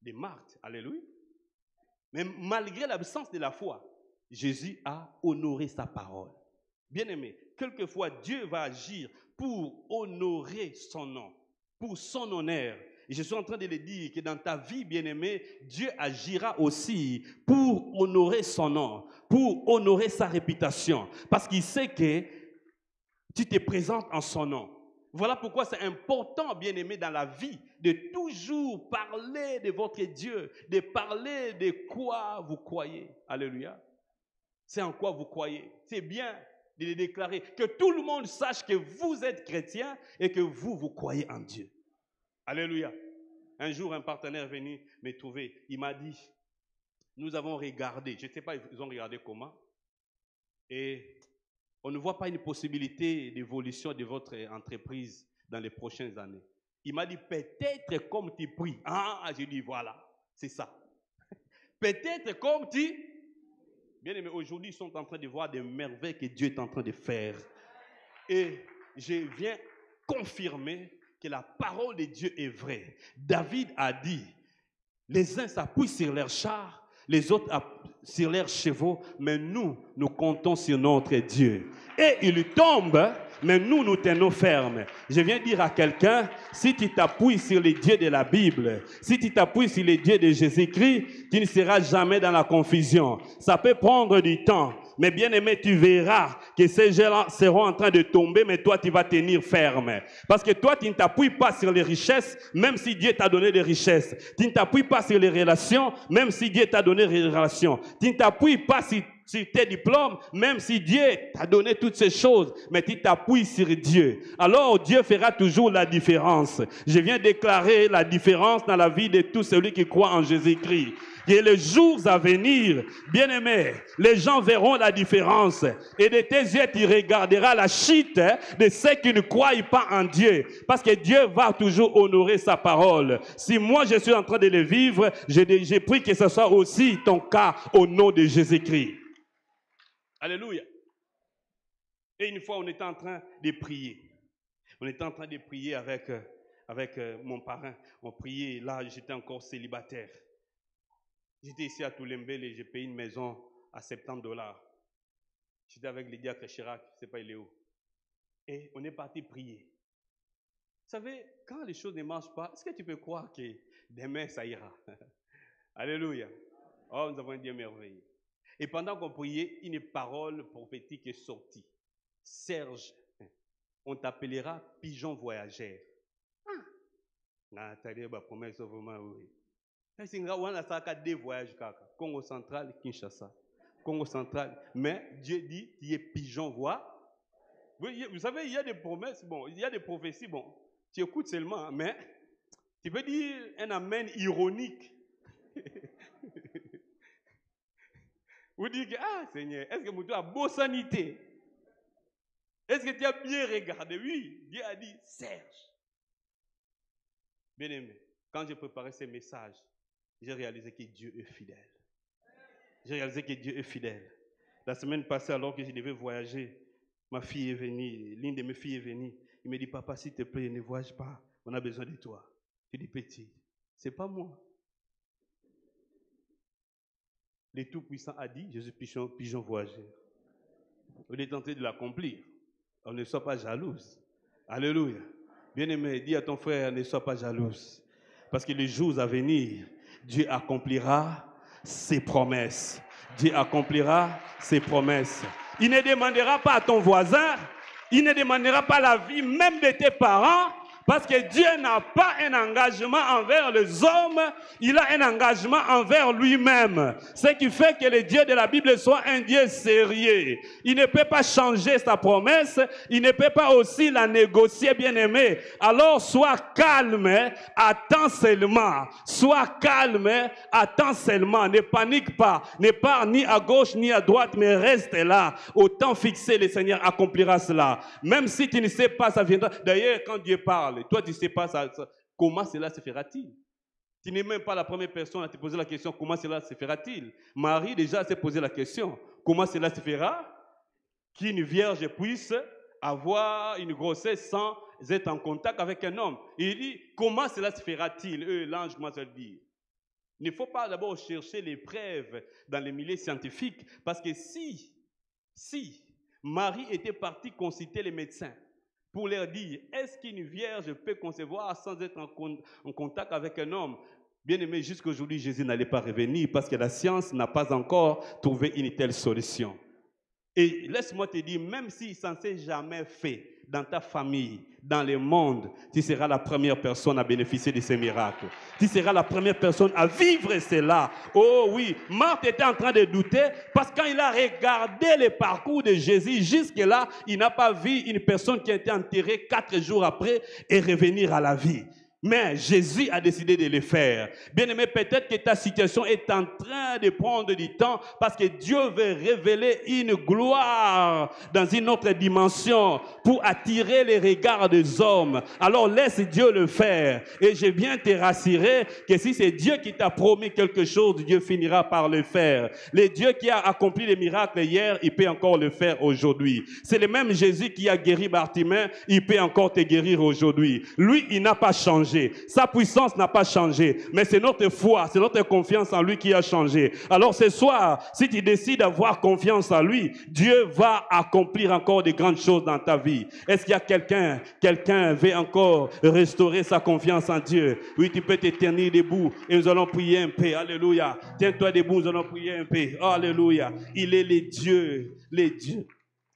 [SPEAKER 1] de Marthe. Alléluia. Mais malgré l'absence de la foi, Jésus a honoré sa parole. Bien-aimé, quelquefois Dieu va agir pour honorer son nom, pour son honneur. Et je suis en train de le dire que dans ta vie, bien-aimé, Dieu agira aussi pour honorer son nom, pour honorer sa réputation. Parce qu'il sait que tu te présentes en son nom. Voilà pourquoi c'est important, bien-aimé, dans la vie, de toujours parler de votre Dieu, de parler de quoi vous croyez. Alléluia. C'est en quoi vous croyez. C'est bien de le déclarer. Que tout le monde sache que vous êtes chrétien et que vous croyez en Dieu. Alléluia. Un jour, un partenaire est venu me trouver. Il m'a dit, nous avons regardé. Je ne sais pas, ils ont regardé comment. Et on ne voit pas une possibilité d'évolution de votre entreprise dans les prochaines années. Il m'a dit, peut-être comme tu pries. Ah, j'ai dit, voilà, c'est ça. Peut-être comme tu... Bien aimé, aujourd'hui, ils sont en train de voir des merveilles que Dieu est en train de faire. Et je viens confirmer que la parole de Dieu est vraie. David a dit, les uns s'appuient sur leurs chars, les autres sur leurs chevaux, mais nous comptons sur notre Dieu. Et il tombe, mais nous tenons ferme. Je viens dire à quelqu'un, si tu t'appuies sur les dieux de la Bible, si tu t'appuies sur les dieux de Jésus-Christ, tu ne seras jamais dans la confusion. Ça peut prendre du temps, mais bien aimé, tu verras que ces gens seront en train de tomber, mais toi, tu vas tenir ferme. Parce que toi, tu ne t'appuies pas sur les richesses, même si Dieu t'a donné des richesses. Tu ne t'appuies pas sur les relations, même si Dieu t'a donné des relations. Tu ne t'appuies pas sur tes diplômes, même si Dieu t'a donné toutes ces choses, mais tu t'appuies sur Dieu. Alors Dieu fera toujours la différence. Je viens déclarer la différence dans la vie de tout celui qui croit en Jésus-Christ. Et les jours à venir, bien-aimés, les gens verront la différence. Et de tes yeux, tu regarderas la chute de ceux qui ne croient pas en Dieu. Parce que Dieu va toujours honorer sa parole. Si moi, je suis en train de le vivre, j'ai pris que ce soit aussi ton cas au nom de Jésus-Christ. Alléluia. Et une fois, on était en train de prier. On était en train de prier avec mon parrain. On priait, là, j'étais encore célibataire. J'étais ici à Toulembele et j'ai payé une maison à $70. J'étais avec Lydia Chirac, je ne sais pas il est où. Et on est parti prier. Vous savez, quand les choses ne marchent pas, est-ce que tu peux croire que demain ça ira? Alléluia. Oh, nous avons un Dieu merveilleux. Et pendant qu'on priait, une parole prophétique est sortie. Serge, on t'appellera pigeon voyageur. Ah, t'as dit, bah, promesse, vraiment, oui. On a deux voyages, Congo central, Kinshasa. Congo central. Mais Dieu dit, tu es pigeon voix. Vous savez, il y a des promesses, bon, il y a des prophéties, bon, tu écoutes seulement, mais tu peux dire un amen ironique. Vous dites, ah Seigneur, est-ce que tu as beau sanité? Est-ce que tu as bien regardé? Oui, Dieu a dit, Serge. Bien aimé, quand j'ai préparé ces messages, j'ai réalisé que Dieu est fidèle. J'ai réalisé que Dieu est fidèle. La semaine passée, alors que je devais voyager, ma fille est venue, l'une de mes filles est venue. Il me dit, papa, s'il te plaît, ne voyage pas. On a besoin de toi. Je dis, petit, c'est pas moi. Le Tout-Puissant a dit, je suis pigeon voyageur. On est tenté de l'accomplir. On ne soit pas jalouse. Alléluia. Bien-aimé, dis à ton frère, ne sois pas jalouse. Parce que les jours à venir, Dieu accomplira ses promesses. Dieu accomplira ses promesses. Il ne demandera pas à ton voisin, il ne demandera pas la vie même de tes parents, parce que Dieu n'a pas un engagement envers les hommes, il a un engagement envers lui-même. Ce qui fait que le Dieu de la Bible soit un Dieu sérieux. Il ne peut pas changer sa promesse, il ne peut pas aussi la négocier, bien-aimé. Alors sois calme, attends seulement. Sois calme, attends seulement. Ne panique pas, ne pars ni à gauche ni à droite, mais reste là. Au temps fixé, le Seigneur accomplira cela. Même si tu ne sais pas, ça viendra. D'ailleurs, quand Dieu parle, toi, tu ne sais pas comment cela se fera-t-il. Tu n'es même pas la première personne à te poser la question, comment cela se fera-t-il. Marie déjà s'est posé la question, comment cela se fera qu'une vierge puisse avoir une grossesse sans être en contact avec un homme. Et il dit, comment cela se fera-t-il? L'ange commence à le dire. Il ne faut pas d'abord chercher les preuves dans les milieux scientifiques, parce que si Marie était partie consulter les médecins, pour leur dire, est-ce qu'une vierge peut concevoir sans être en contact avec un homme? Bien aimé, jusqu'aujourd'hui, Jésus n'allait pas revenir parce que la science n'a pas encore trouvé une telle solution. Et laisse-moi te dire, même si ça ne s'est jamais fait dans ta famille, dans le monde, tu seras la première personne à bénéficier de ces miracles. Tu seras la première personne à vivre cela. Oh oui, Marthe était en train de douter parce que quand il a regardé le parcours de Jésus, jusque-là, il n'a pas vu une personne qui a été enterrée 4 jours après et revenir à la vie. Mais Jésus a décidé de le faire. Bien-aimé, peut-être que ta situation est en train de prendre du temps parce que Dieu veut révéler une gloire dans une autre dimension pour attirer les regards des hommes. Alors laisse Dieu le faire. Et je viens te rassurer que si c'est Dieu qui t'a promis quelque chose, Dieu finira par le faire. Le Dieu qui a accompli les miracles hier, il peut encore le faire aujourd'hui. C'est le même Jésus qui a guéri Bartimée, il peut encore te guérir aujourd'hui. Lui, il n'a pas changé. Sa puissance n'a pas changé, mais c'est notre foi, c'est notre confiance en lui qui a changé. Alors ce soir, si tu décides d'avoir confiance en lui, Dieu va accomplir encore de grandes choses dans ta vie. Est-ce qu'il y a quelqu'un veut encore restaurer sa confiance en Dieu? Oui, tu peux te tenir debout et nous allons prier un peu. Alléluia. Tiens-toi debout, nous allons prier un peu. Alléluia. Il est les dieux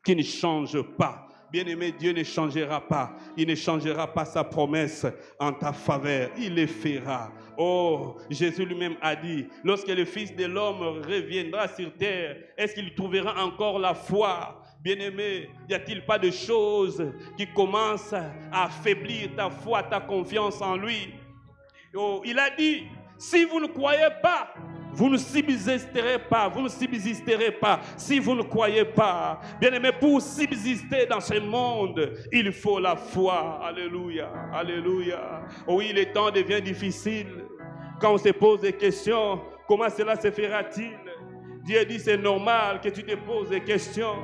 [SPEAKER 1] qui ne changent pas. Bien-aimé, Dieu ne changera pas. Il ne changera pas sa promesse en ta faveur. Il le fera. Oh, Jésus lui-même a dit, lorsque le Fils de l'homme reviendra sur terre, est-ce qu'il trouvera encore la foi? Bien-aimé, n'y a-t-il pas de choses qui commencent à affaiblir ta foi, ta confiance en lui? Oh, il a dit, si vous ne croyez pas, vous ne subsisterez pas, vous ne subsisterez pas si vous ne croyez pas. Bien-aimé, pour subsister dans ce monde, il faut la foi. Alléluia, alléluia. Oui, le temps devient difficile. Quand on se pose des questions, comment cela se fera-t-il? Dieu dit, c'est normal que tu te poses des questions.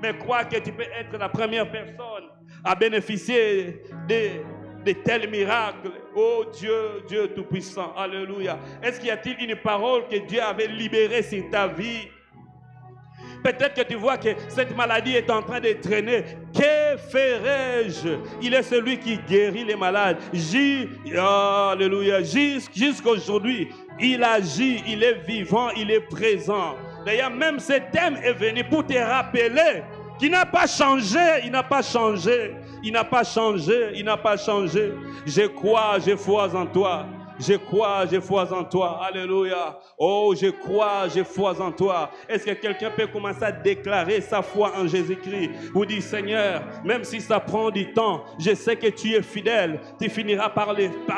[SPEAKER 1] Mais crois que tu peux être la première personne à bénéficier de tels miracles. Oh Dieu, Dieu Tout-Puissant, alléluia. Est-ce qu'il y a-t-il une parole que Dieu avait libérée sur ta vie? Peut-être que tu vois que cette maladie est en train de traîner. Que ferai-je? Il est celui qui guérit les malades. Alléluia. Jusqu'aujourd'hui, il agit, il est vivant, il est présent. D'ailleurs, même ce thème est venu pour te rappeler qu'il n'a pas changé, il n'a pas changé. Il n'a pas changé, il n'a pas changé. Je crois, j'ai foi en toi. Je crois, j'ai foi en toi. Alléluia. Oh, je crois, j'ai foi en toi. Est-ce que quelqu'un peut commencer à déclarer sa foi en Jésus-Christ? Vous dites, Seigneur, même si ça prend du temps, je sais que tu es fidèle. Tu finiras par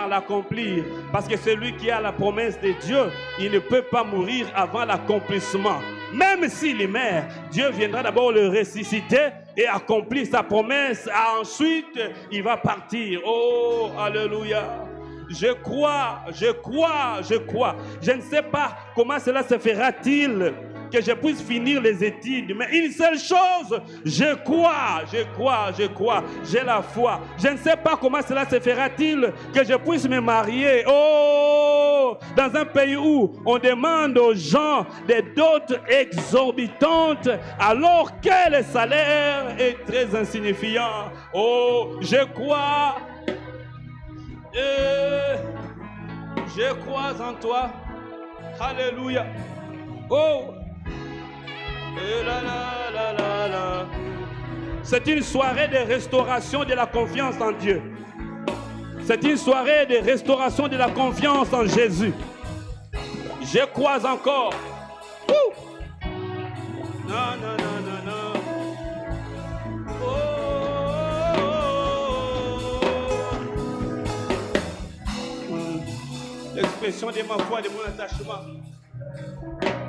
[SPEAKER 1] l'accomplir. Parce que celui qui a la promesse de Dieu, il ne peut pas mourir avant l'accomplissement. Même s'il est mort, Dieu viendra d'abord le ressusciter et accomplir sa promesse. Ensuite, il va partir. Oh, alléluia. Je crois, je crois, je crois. Je ne sais pas comment cela se fera-t-il que je puisse finir les études. Mais une seule chose, je crois, je crois, je crois. J'ai la foi. Je ne sais pas comment cela se fera-t-il que je puisse me marier. Oh, dans un pays où on demande aux gens des dots exorbitantes alors que le salaire est très insignifiant. Oh, je crois. Je crois en toi. Alléluia. Oh. C'est une soirée de restauration de la confiance en Dieu. C'est une soirée de restauration de la confiance en Jésus. Je crois encore. Non, non, non, non, non. L'expression de ma foi, de mon attachement.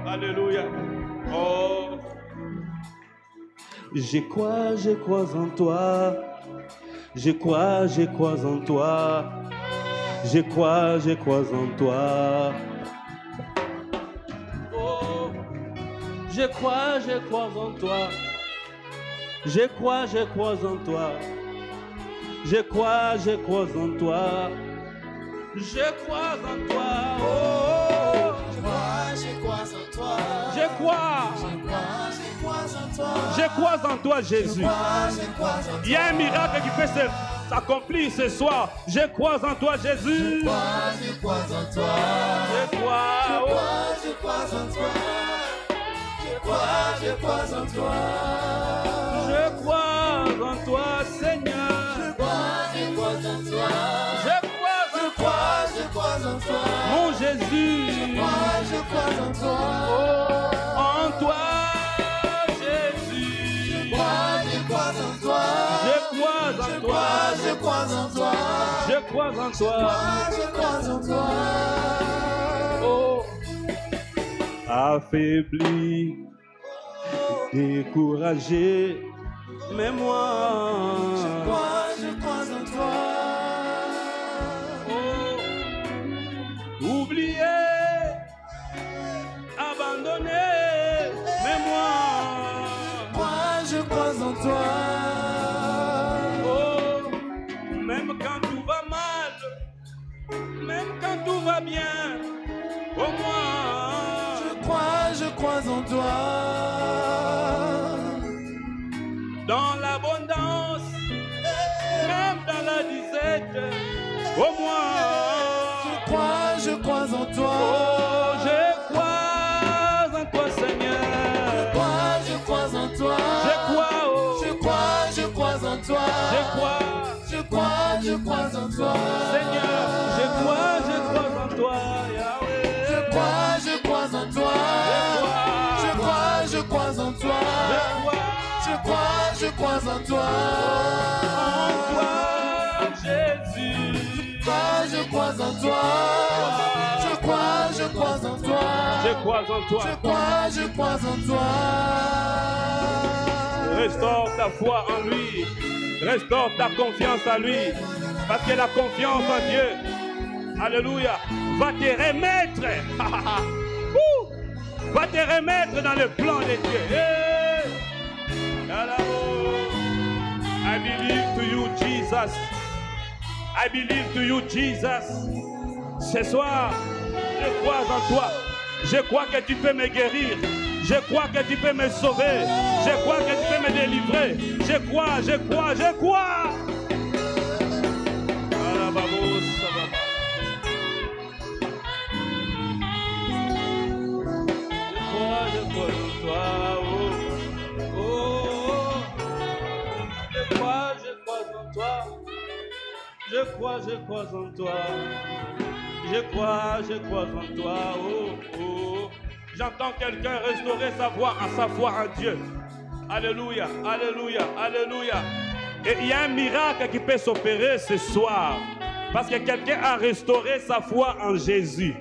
[SPEAKER 1] Alléluia. Oh. Je crois en toi. Je crois en toi. Je crois en toi. Oh. Je crois en toi. Je crois en toi. Je crois en toi. Je crois en toi. Oh,
[SPEAKER 2] je crois en toi.
[SPEAKER 1] Je crois
[SPEAKER 2] en toi.
[SPEAKER 1] Je crois en toi, Jésus.
[SPEAKER 2] Je crois en toi.
[SPEAKER 1] Il y a un miracle qui peut s'accomplir ce soir. Je crois en toi, Jésus.
[SPEAKER 2] Je crois en toi.
[SPEAKER 1] Je crois.
[SPEAKER 2] Je crois en toi. Je crois en toi.
[SPEAKER 1] Je crois en toi, Seigneur.
[SPEAKER 2] Je crois en toi. Je crois en toi.
[SPEAKER 1] Mon Jésus.
[SPEAKER 2] Je crois en toi.
[SPEAKER 1] Oh, en toi, Jésus.
[SPEAKER 2] Je crois en toi.
[SPEAKER 1] Je crois en toi.
[SPEAKER 2] Je crois en toi.
[SPEAKER 1] Je crois en toi.
[SPEAKER 2] Je crois en toi.
[SPEAKER 1] Oh, affaibli, découragé, mais moi,
[SPEAKER 2] Je crois en toi.
[SPEAKER 1] oh, oublié, abandonné, mais moi,
[SPEAKER 2] Je crois en toi.
[SPEAKER 1] oh, même quand tout va mal, même quand tout va bien, au moins,
[SPEAKER 2] Je crois en toi.
[SPEAKER 1] dans l'abondance, même dans la disette, au moins,
[SPEAKER 2] Je crois en toi.
[SPEAKER 1] oh, je crois en toi, Seigneur.
[SPEAKER 2] Je crois en toi.
[SPEAKER 1] Je crois, oh,
[SPEAKER 2] Je crois en toi.
[SPEAKER 1] je crois,
[SPEAKER 2] Je crois en toi.
[SPEAKER 1] Seigneur, je crois en toi, Yahweh.
[SPEAKER 2] Je crois en toi. Je crois en toi. Je crois en toi.
[SPEAKER 1] En toi, Jésus.
[SPEAKER 2] Je crois en toi. Je crois en toi.
[SPEAKER 1] Je crois en toi.
[SPEAKER 2] Je crois en toi.
[SPEAKER 1] Restaure ta foi en lui. Restaure ta confiance en lui. Parce que la confiance en Dieu, alléluia, va te remettre. Ouh, va te remettre dans le plan de Dieu. Hey. I believe to you, Jesus. I believe to you, Jesus. Ce soir, je crois en toi. Je crois que tu peux me guérir. Je crois que tu peux me sauver. Je crois que tu peux me délivrer. Je crois. Je crois en toi. Oh, oh. Je crois en toi. Je crois en toi. Je crois en toi. Oh, oh. J'entends quelqu'un restaurer sa foi en Dieu. Alléluia, alléluia, alléluia. Et il y a un miracle qui peut s'opérer ce soir. Parce que quelqu'un a restauré sa foi en Jésus.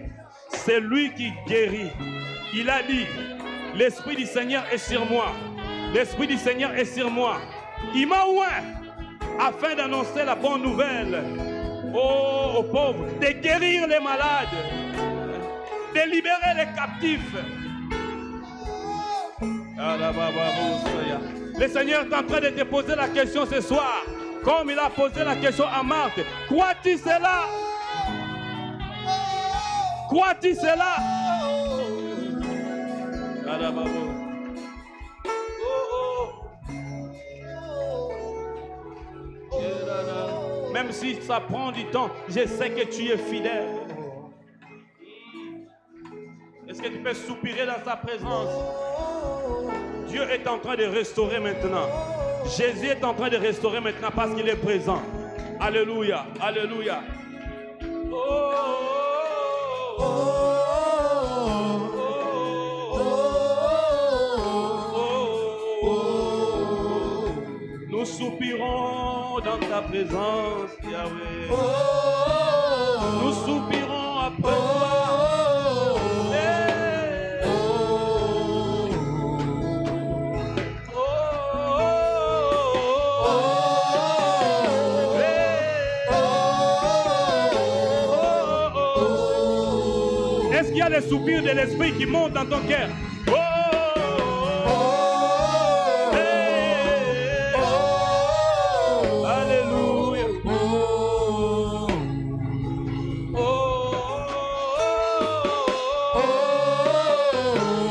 [SPEAKER 1] C'est lui qui guérit. Il a dit, l'Esprit du Seigneur est sur moi. L'Esprit du Seigneur est sur moi. Il m'a oint afin d'annoncer la bonne nouvelle aux pauvres, de guérir les malades, de libérer les captifs. Le Seigneur est en train de te poser la question ce soir, comme il a posé la question à Marthe. Crois-tu cela? Crois-tu cela? Même si ça prend du temps, je sais que tu es fidèle. Est-ce que tu peux soupirer dans sa présence? Dieu est en train de restaurer maintenant. Jésus est en train de restaurer maintenant parce qu'il est présent. Alléluia, alléluia. Oh, oh, oh, nous soupirons dans ta présence, Yahweh. Nous soupirons après toi. Est-ce qu'il y a des soupirs de l'esprit qui montent dans ton cœur? Alléluia.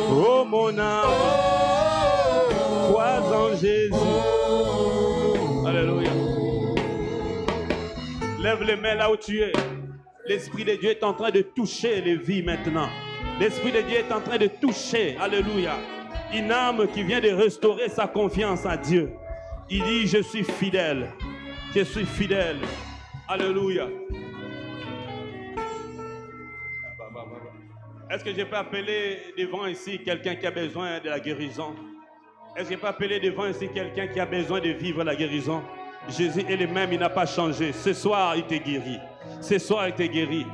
[SPEAKER 1] Oh mon âme, crois en Jésus. Alléluia. Lève les mains là où tu es. L'Esprit de Dieu est en train de toucher les vies maintenant. L'Esprit de Dieu est en train de toucher, alléluia, une âme qui vient de restaurer sa confiance en Dieu. Il dit, je suis fidèle. Je suis fidèle. Alléluia. Est-ce que je peux appeler devant ici quelqu'un qui a besoin de la guérison? Est-ce que je peux appeler devant ici quelqu'un qui a besoin de vivre la guérison? Jésus est le même, il n'a pas changé. Ce soir, il t'a guéri. Ce soir, il t'a guéri.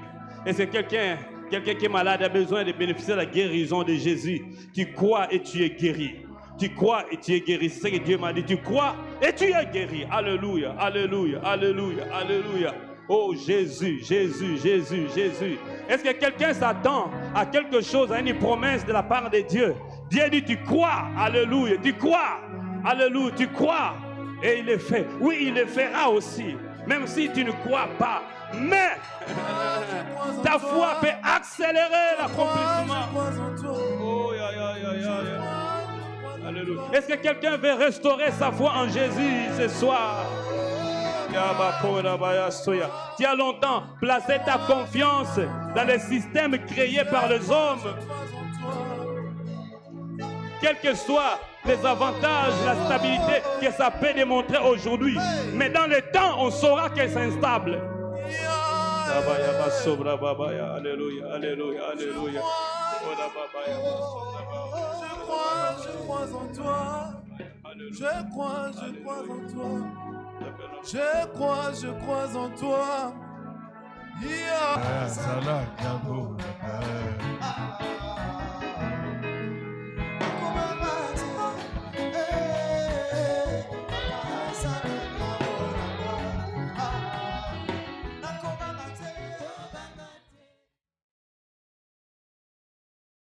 [SPEAKER 1] Et c'est quelqu'un qui est malade a besoin de bénéficier de la guérison de Jésus. Tu crois et tu es guéri. Tu crois et tu es guéri. C'est ce que Dieu m'a dit. Tu crois et tu es guéri. Alléluia, alléluia, alléluia, alléluia. Oh Jésus, Jésus, Jésus, Jésus. Est-ce que quelqu'un s'attend à quelque chose, à une promesse de la part de Dieu? Dieu dit, tu crois, alléluia, tu crois, alléluia, tu crois. Et il le fait. Oui, il le fera aussi. Même si tu ne crois pas. Mais ta foi peut accélérer l'accomplissement. Oh, alléluia. Est-ce que quelqu'un veut restaurer sa foi en Jésus ce soir? Tu as longtemps placé ta confiance dans les systèmes créés par les hommes. Quels que soient les avantages, la stabilité que ça peut démontrer aujourd'hui. Mais dans le temps, on saura que c'est instable. Alléluia, alléluia, alléluia.
[SPEAKER 2] Je crois en toi. Je crois en toi. Je crois en toi.